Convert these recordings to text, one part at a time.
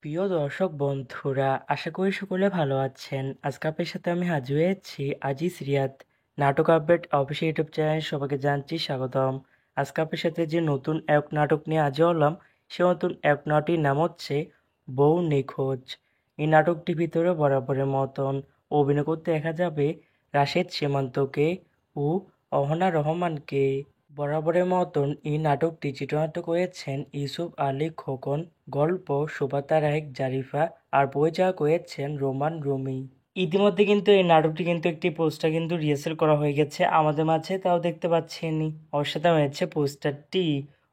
প্রিয় দর্শক বন্ধুরা, আশা করি সকলে ভালো আছেন। আজকে আপনার সাথে আমি হাজির হয়েছি আজিজ রিয়াদ নাটক আপডেট অফিসিয়াল ইউটিউব চ্যানেল। সবাইকে জানছি স্বাগতম। আজকে আপনার সাথে যে নতুন এক নাটক নিয়ে হাজির হলাম, সে নতুন এক নাটকটির নাম হচ্ছে বউ নিখোঁজ। এই নাটকটির ভিতরে বরাবরের মতন অভিনয় করতে দেখা যাবে রাশেদ সীমান্তকে ও অহনা রহমানকে। বরাবরের মতন এই নাটকটি চিত্রনাট্য করেছেন ইউসুফ আলী খোকন, গল্প সুবাতা রাহেক জারিফা, আর পরিচালক করেছেন রোমান রুমি। ইতিমধ্যে কিন্তু এই নাটকটি কিন্তু একটি পোস্টার কিন্তু রিহার্সেল করা হয়ে গেছে আমাদের মাঝে, তাও দেখতে পাচ্ছেনই। ওর সাথে হয়েছে পোস্টারটি।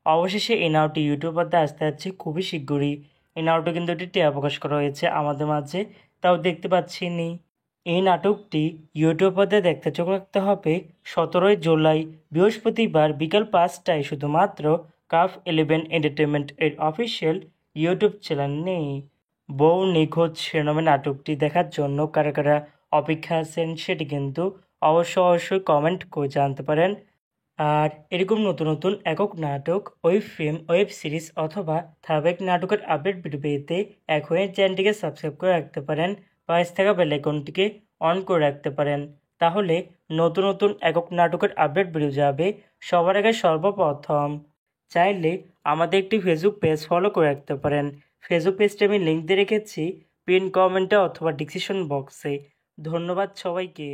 অবশেষে এই নাটকটি ইউটিউব পর্দায় আসতে যাচ্ছে খুবই শীঘ্রই। এই নাটকটি কিন্তু একটি টিয়া প্রকাশ করা হয়েছে আমাদের মাঝে, তাও দেখতে পাচ্ছেনই। এই নাটকটি ইউটিউব পর্দায় দেখতে চোখ রাখতে হবে 17ই জুলাই বৃহস্পতিবার বিকাল 5টায়, শুধুমাত্র কাফ 11 এন্টারটেনমেন্ট এর অফিসিয়াল ইউটিউব চ্যানেলে। বউ নিখোঁজ শিরোনামে নাটকটি দেখার জন্য কারা কারা অপেক্ষা আছেন সেটি কিন্তু অবশ্যই কমেন্ট করে জানতে পারেন। আর এরকম নতুন নতুন একক নাটক, ওয়েব ফিল্ম, ওয়েব সিরিজ অথবা ধারাবাহিক নাটকের আপডেট ভিডিও পেতে এখনই চ্যানেলটিকে সাবস্ক্রাইব করে রাখতে পারেন, পাশে থাকা বেল আইকনটিকে অন করে রাখতে পারেন। তাহলে নতুন নতুন একক নাটকের আপডেট ভিডিও যাবে সবার আগে সর্বপ্রথম। চাইলে আমাদের একটি ফেসবুক পেজ ফলো করে রাখতে পারেন। ফেসবুক পেজটি আমি লিঙ্ক দিয়ে রেখেছি পিন কমেন্টে অথবা ডিসক্রিপশন বক্সে। ধন্যবাদ সবাইকে।